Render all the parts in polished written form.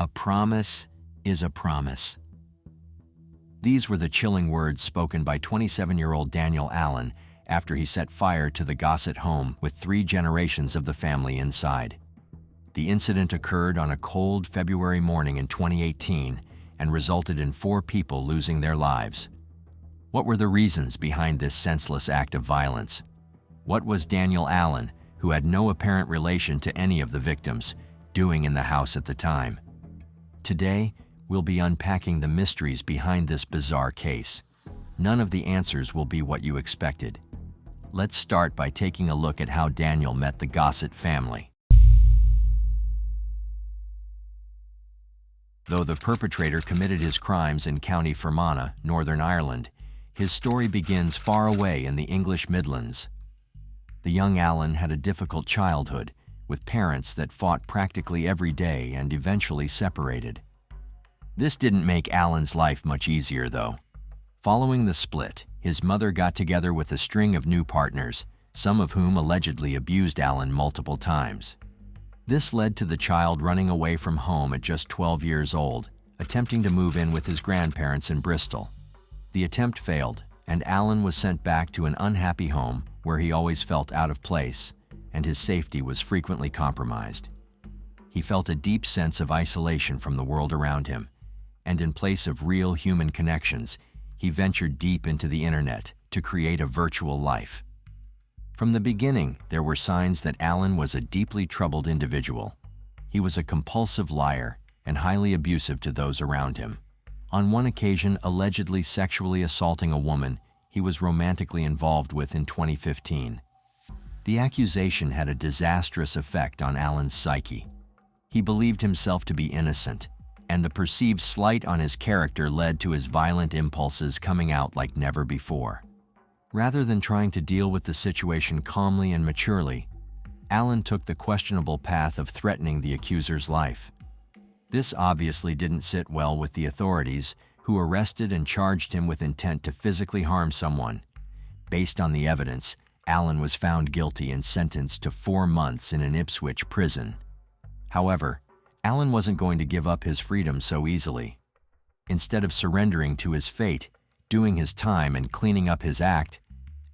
A promise is a promise. These were the chilling words spoken by 27-year-old Daniel Allen after he set fire to the Gossett home with 3 generations of the family inside. The incident occurred on a cold February morning in 2018 and resulted in 4 people losing their lives. What were the reasons behind this senseless act of violence? What was Daniel Allen, who had no apparent relation to any of the victims, doing in the house at the time? Today, we'll be unpacking the mysteries behind this bizarre case. None of the answers will be what you expected. Let's start by taking a look at how Daniel met the Gossett family. Though the perpetrator committed his crimes in County Fermanagh, Northern Ireland, his story begins far away in the English Midlands. The young Allen had a difficult childhood, with parents that fought practically every day and eventually separated. This didn't make Allen's life much easier, though. Following the split, his mother got together with a string of new partners, some of whom allegedly abused Allen multiple times. This led to the child running away from home at just 12 years old, attempting to move in with his grandparents in Bristol. The attempt failed, and Allen was sent back to an unhappy home where he always felt out of place, and his safety was frequently compromised. He felt a deep sense of isolation from the world around him, and in place of real human connections, he ventured deep into the internet to create a virtual life. From the beginning, there were signs that Allen was a deeply troubled individual. He was a compulsive liar and highly abusive to those around him. On one occasion, allegedly sexually assaulting a woman he was romantically involved with in 2015. The accusation had a disastrous effect on Allen's psyche. He believed himself to be innocent, and the perceived slight on his character led to his violent impulses coming out like never before. Rather than trying to deal with the situation calmly and maturely, Allen took the questionable path of threatening the accuser's life. This obviously didn't sit well with the authorities, who arrested and charged him with intent to physically harm someone. Based on the evidence, Allen was found guilty and sentenced to 4 months in an Ipswich prison. However, Allen wasn't going to give up his freedom so easily. Instead of surrendering to his fate, doing his time and cleaning up his act,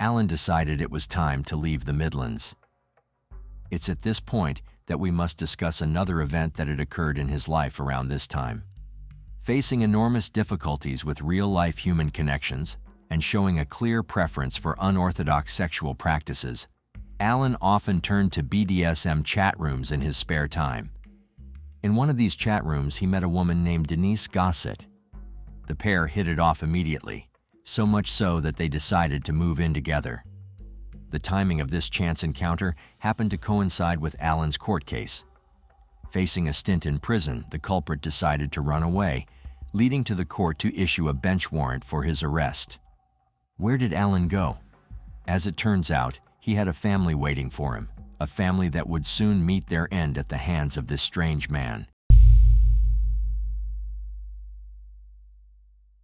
Allen decided it was time to leave the Midlands. It's at this point that we must discuss another event that had occurred in his life around this time. Facing enormous difficulties with real-life human connections and showing a clear preference for unorthodox sexual practices, Allen often turned to BDSM chat rooms in his spare time. In one of these chat rooms, he met a woman named Denise Gossett. The pair hit it off immediately, so much so that they decided to move in together. The timing of this chance encounter happened to coincide with Allen's court case. Facing a stint in prison, the culprit decided to run away, leading to the court to issue a bench warrant for his arrest. Where did Allen go? As it turns out, he had a family waiting for him, a family that would soon meet their end at the hands of this strange man.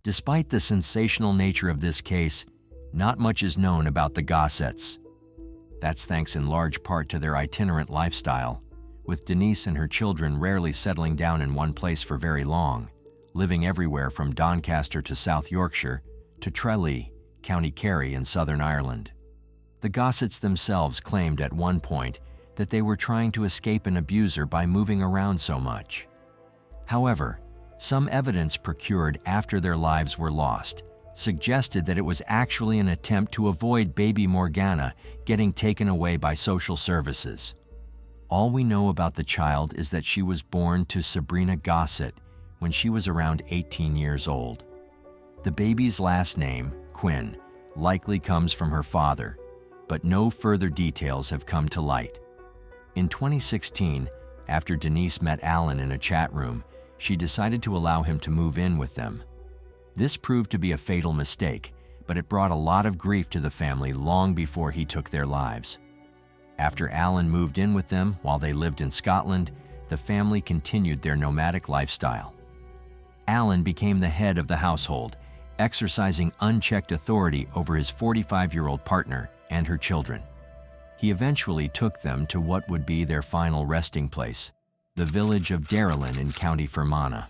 Despite the sensational nature of this case, not much is known about the Gossetts. That's thanks in large part to their itinerant lifestyle, with Denise and her children rarely settling down in one place for very long, living everywhere from Doncaster to South Yorkshire to Tralee, County Kerry in Southern Ireland. The Gossetts themselves claimed at one point that they were trying to escape an abuser by moving around so much. However, some evidence procured after their lives were lost suggested that it was actually an attempt to avoid baby Morgana getting taken away by social services. All we know about the child is that she was born to Sabrina Gossett when she was around 18 years old. The baby's last name, Quinn, likely comes from her father, but no further details have come to light. In 2016, after Denise met Allen in a chat room, she decided to allow him to move in with them. This proved to be a fatal mistake, but it brought a lot of grief to the family long before he took their lives. After Allen moved in with them while they lived in Scotland, the family continued their nomadic lifestyle. Allen became the head of the household, exercising unchecked authority over his 45-year-old partner and her children. He eventually took them to what would be their final resting place, the village of Darylin in County Fermanagh.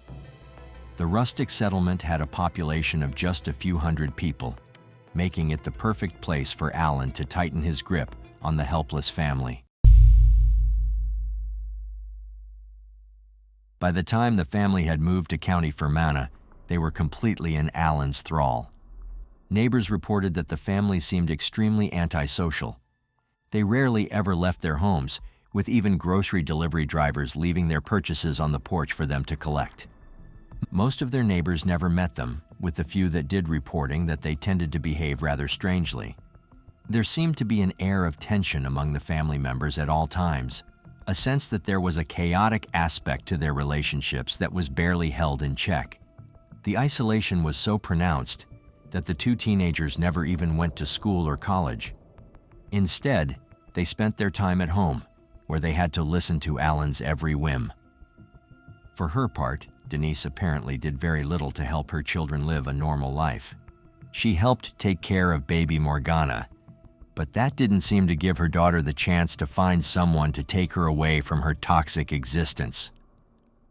The rustic settlement had a population of just a few hundred people, making it the perfect place for Alan to tighten his grip on the helpless family. By the time the family had moved to County Fermanagh, they were completely in Alan's thrall. Neighbors reported that the family seemed extremely antisocial. They rarely ever left their homes, with even grocery delivery drivers leaving their purchases on the porch for them to collect. Most of their neighbors never met them, with the few that did reporting that they tended to behave rather strangely. There seemed to be an air of tension among the family members at all times, a sense that there was a chaotic aspect to their relationships that was barely held in check. The isolation was so pronounced that the two teenagers never even went to school or college. Instead, they spent their time at home, where they had to listen to Alan's every whim. For her part, Denise apparently did very little to help her children live a normal life. She helped take care of baby Morgana, but that didn't seem to give her daughter the chance to find someone to take her away from her toxic existence.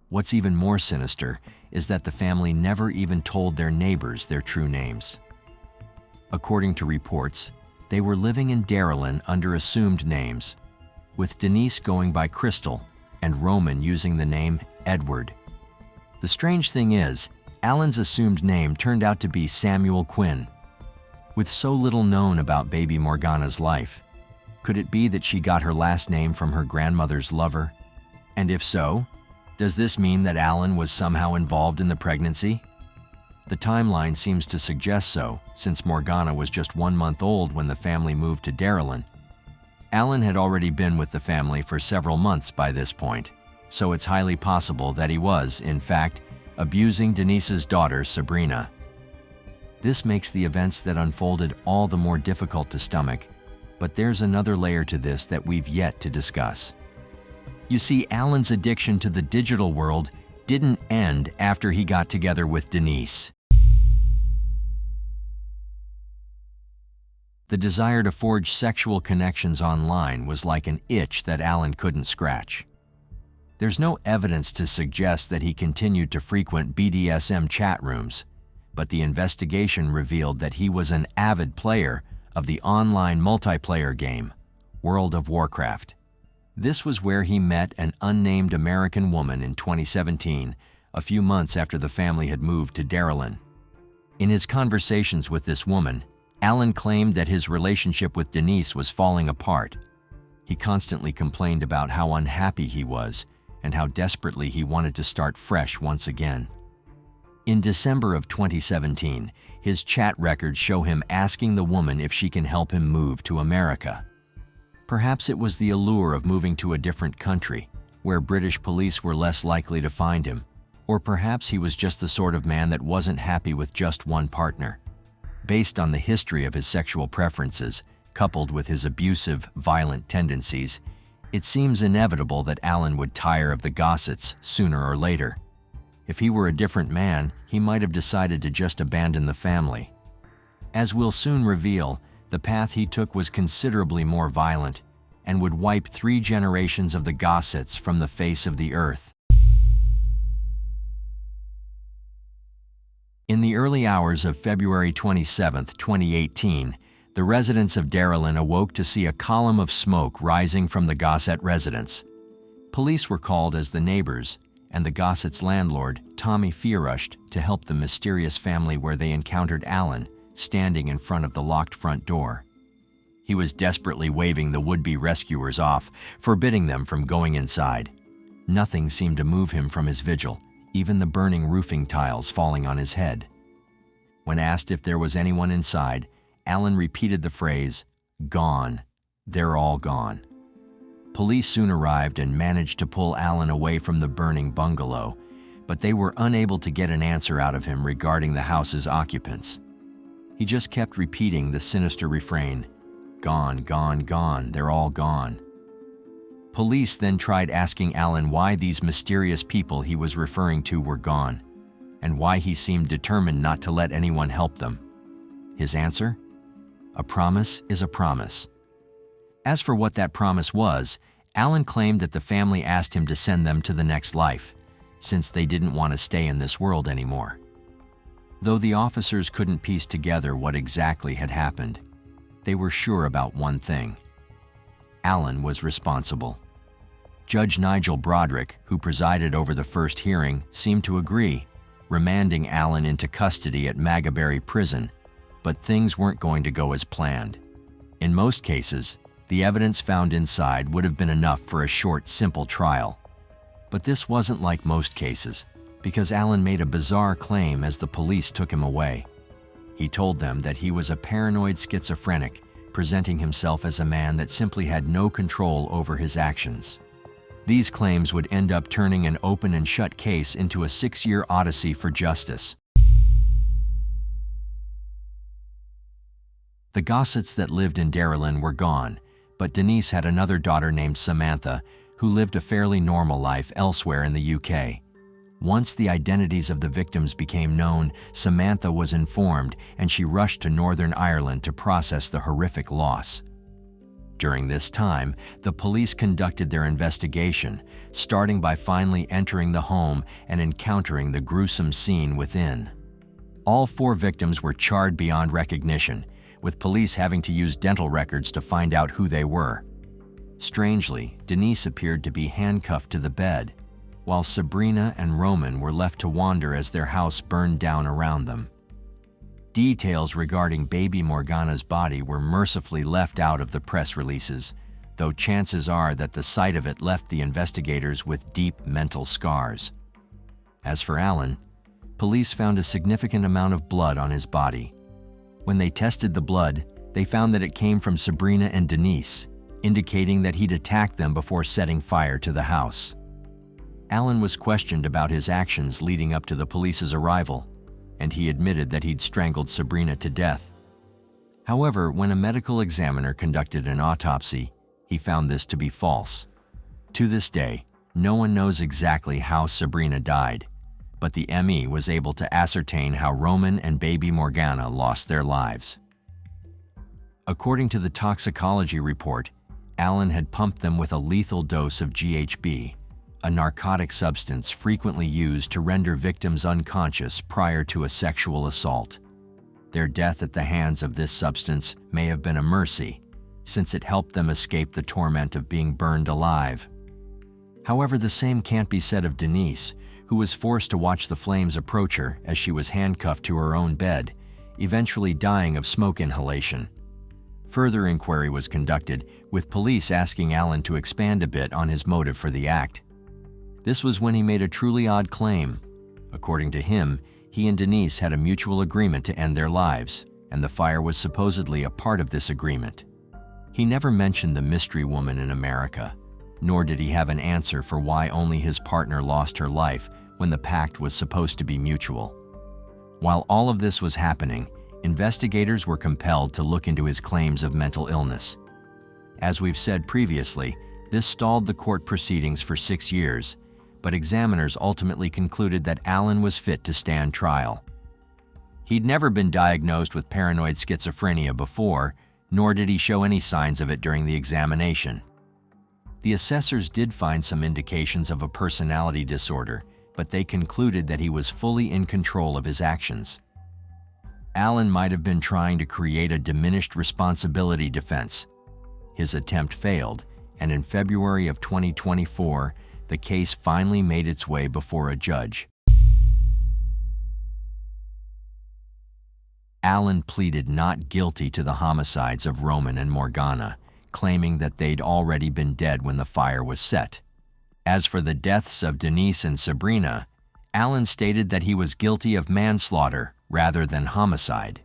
What's even more sinister is that the family never even told their neighbors their true names. According to reports, they were living in Darylin under assumed names, with Denise going by Crystal and Roman using the name Edward. The strange thing is, Alan's assumed name turned out to be Samuel Quinn. With so little known about baby Morgana's life, could it be that she got her last name from her grandmother's lover? And if so, does this mean that Alan was somehow involved in the pregnancy? The timeline seems to suggest so, since Morgana was just 1 month old when the family moved to Darylin. Alan had already been with the family for several months by this point, so it's highly possible that he was, in fact, abusing Denise's daughter, Sabrina. This makes the events that unfolded all the more difficult to stomach, but there's another layer to this that we've yet to discuss. You see, Alan's addiction to the digital world didn't end after he got together with Denise. The desire to forge sexual connections online was like an itch that Alan couldn't scratch. There's no evidence to suggest that he continued to frequent BDSM chat rooms, but the investigation revealed that he was an avid player of the online multiplayer game, World of Warcraft. This was where he met an unnamed American woman in 2017, a few months after the family had moved to Darylin. In his conversations with this woman, Alan claimed that his relationship with Denise was falling apart. He constantly complained about how unhappy he was and how desperately he wanted to start fresh once again. In December of 2017, his chat records show him asking the woman if she can help him move to America. Perhaps it was the allure of moving to a different country, where British police were less likely to find him, or perhaps he was just the sort of man that wasn't happy with just one partner. Based on the history of his sexual preferences, coupled with his abusive, violent tendencies, it seems inevitable that Alan would tire of the Gossetts sooner or later. If he were a different man, he might have decided to just abandon the family. As we'll soon reveal, the path he took was considerably more violent and would wipe 3 generations of the Gossetts from the face of the earth. In the early hours of February 27, 2018, the residents of Darylin awoke to see a column of smoke rising from the Gossett residence. Police were called as the neighbors, and the Gossett's landlord, Tommy, rushed to help the mysterious family where they encountered Alan, standing in front of the locked front door. He was desperately waving the would-be rescuers off, forbidding them from going inside. Nothing seemed to move him from his vigil, even the burning roofing tiles falling on his head. When asked if there was anyone inside, Alan repeated the phrase, "Gone. They're all gone." Police soon arrived and managed to pull Alan away from the burning bungalow, but they were unable to get an answer out of him regarding the house's occupants. He just kept repeating the sinister refrain, "Gone, gone, gone, they're all gone." Police then tried asking Alan why these mysterious people he was referring to were gone, and why he seemed determined not to let anyone help them. His answer? A promise is a promise. As for what that promise was, Allen claimed that the family asked him to send them to the next life, since they didn't want to stay in this world anymore. Though the officers couldn't piece together what exactly had happened, they were sure about one thing: Allen was responsible. Judge Nigel Broderick, who presided over the first hearing, seemed to agree, remanding Allen into custody at Magaberry Prison, but things weren't going to go as planned. In most cases, the evidence found inside would have been enough for a short, simple trial. But this wasn't like most cases, because Allen made a bizarre claim as the police took him away. He told them that he was a paranoid schizophrenic, presenting himself as a man that simply had no control over his actions. These claims would end up turning an open and shut case into a 6-year odyssey for justice. The Gossetts that lived in Darylyn were gone, but Denise had another daughter named Samantha, who lived a fairly normal life elsewhere in the UK. Once the identities of the victims became known, Samantha was informed, and she rushed to Northern Ireland to process the horrific loss. During this time, the police conducted their investigation, starting by finally entering the home and encountering the gruesome scene within. All 4 victims were charred beyond recognition, with police having to use dental records to find out who they were. Strangely, Denise appeared to be handcuffed to the bed, while Sabrina and Roman were left to wander as their house burned down around them. Details regarding baby Morgana's body were mercifully left out of the press releases, though chances are that the sight of it left the investigators with deep mental scars. As for Allen, police found a significant amount of blood on his body. When they tested the blood, they found that it came from Sabrina and Denise, indicating that he'd attacked them before setting fire to the house. Allen was questioned about his actions leading up to the police's arrival, and he admitted that he'd strangled Sabrina to death. However, when a medical examiner conducted an autopsy, he found this to be false. To this day, no one knows exactly how Sabrina died, but the ME was able to ascertain how Roman and baby Morgana lost their lives. According to the toxicology report, Allen had pumped them with a lethal dose of GHB, a narcotic substance frequently used to render victims unconscious prior to a sexual assault. Their death at the hands of this substance may have been a mercy, since it helped them escape the torment of being burned alive. However, the same can't be said of Denise, who was forced to watch the flames approach her as she was handcuffed to her own bed, eventually dying of smoke inhalation. Further inquiry was conducted, with police asking Allen to expand a bit on his motive for the act. This was when he made a truly odd claim. According to him, he and Denise had a mutual agreement to end their lives, and the fire was supposedly a part of this agreement. He never mentioned the mystery woman in America, nor did he have an answer for why only his partner lost her life when the pact was supposed to be mutual. While all of this was happening, investigators were compelled to look into his claims of mental illness. As we've said previously, this stalled the court proceedings for 6 years, but examiners ultimately concluded that Allen was fit to stand trial. He'd never been diagnosed with paranoid schizophrenia before, nor did he show any signs of it during the examination. The assessors did find some indications of a personality disorder, but they concluded that he was fully in control of his actions. Allen might have been trying to create a diminished responsibility defense. His attempt failed, and in February of 2024, the case finally made its way before a judge. Allen pleaded not guilty to the homicides of Roman and Morgana, claiming that they'd already been dead when the fire was set. As for the deaths of Denise and Sabrina, Allen stated that he was guilty of manslaughter rather than homicide.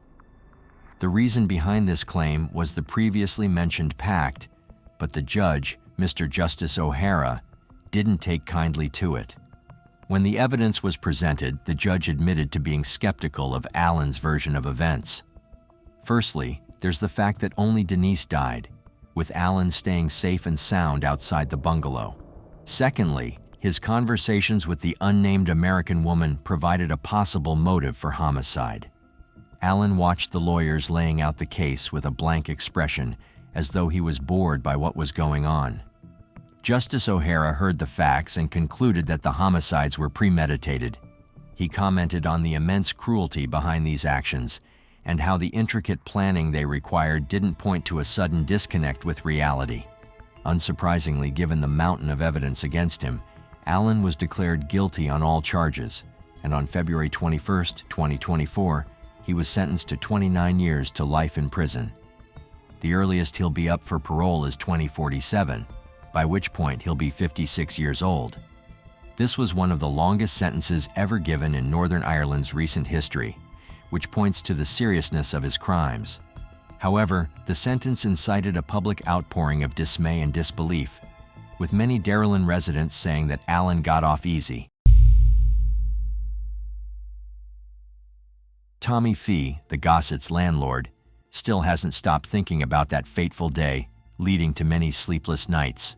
The reason behind this claim was the previously mentioned pact, but the judge, Mr. Justice O'Hara, didn't take kindly to it. When the evidence was presented, the judge admitted to being skeptical of Allen's version of events. Firstly, there's the fact that only Denise died, with Allen staying safe and sound outside the bungalow. Secondly, his conversations with the unnamed American woman provided a possible motive for homicide. Allen watched the lawyers laying out the case with a blank expression, as though he was bored by what was going on. Justice O'Hara heard the facts and concluded that the homicides were premeditated. He commented on the immense cruelty behind these actions and how the intricate planning they required didn't point to a sudden disconnect with reality. Unsurprisingly, given the mountain of evidence against him, Allen was declared guilty on all charges, and on February 21, 2024, he was sentenced to 29 years to life in prison. The earliest he'll be up for parole is 2047, by which point he'll be 56 years old. This was one of the longest sentences ever given in Northern Ireland's recent history, which points to the seriousness of his crimes. However, the sentence incited a public outpouring of dismay and disbelief, with many Darylin residents saying that Allen got off easy. Tommy Fee, the Gossett's landlord, still hasn't stopped thinking about that fateful day, leading to many sleepless nights.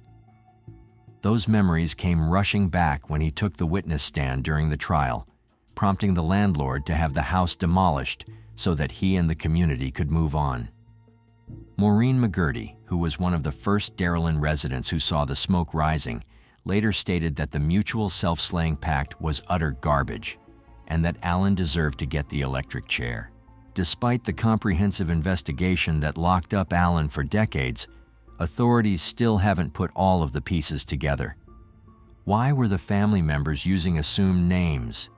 Those memories came rushing back when he took the witness stand during the trial, prompting the landlord to have the house demolished so that he and the community could move on. Maureen McGurty, who was one of the first Darylin residents who saw the smoke rising, later stated that the mutual self-slaying pact was utter garbage and that Allen deserved to get the electric chair. Despite the comprehensive investigation that locked up Allen for decades, authorities still haven't put all of the pieces together. Why were the family members using assumed names?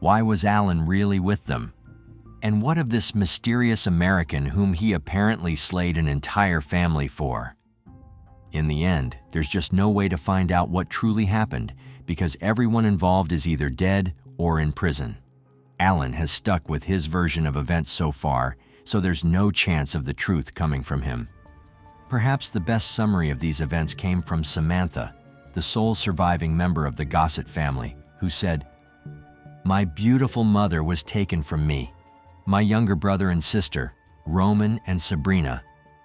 Why was Allen really with them? And what of this mysterious American whom he apparently slayed an entire family for? In the end, there's just no way to find out what truly happened because everyone involved is either dead or in prison. Allen has stuck with his version of events so far, so there's no chance of the truth coming from him. Perhaps the best summary of these events came from Samantha, the sole surviving member of the Gossett family, who said, "My beautiful mother was taken from me. My younger brother and sister, Roman and Sabrina,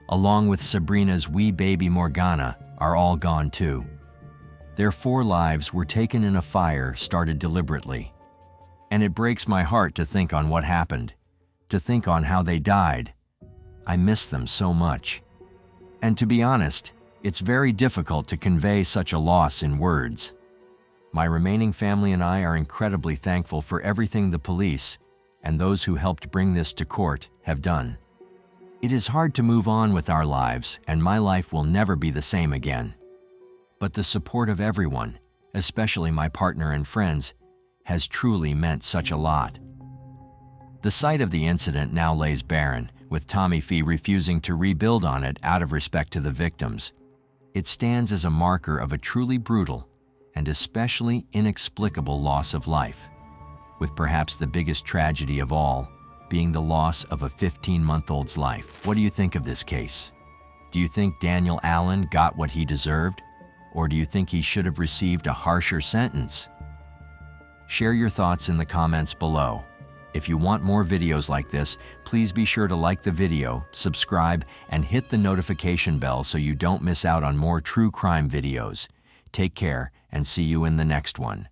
along with Sabrina's wee baby Morgana, are all gone too. Their 4 lives were taken in a fire started deliberately. And it breaks my heart to think on what happened, to think on how they died. I miss them so much. And to be honest, it's very difficult to convey such a loss in words. My remaining family and I are incredibly thankful for everything the police and those who helped bring this to court have done. It is hard to move on with our lives, and my life will never be the same again. But the support of everyone, especially my partner and friends, has truly meant such a lot." The site of the incident now lays barren, with Tommy Fee refusing to rebuild on it out of respect to the victims. It stands as a marker of a truly brutal and especially inexplicable loss of life, with perhaps the biggest tragedy of all being the loss of a 15-month-old's life. What do you think of this case? Do you think Daniel Allen got what he deserved, or do you think he should have received a harsher sentence? Share your thoughts in the comments below. If you want more videos like this, please be sure to like the video, subscribe, and hit the notification bell so you don't miss out on more true crime videos. Take care and see you in the next one.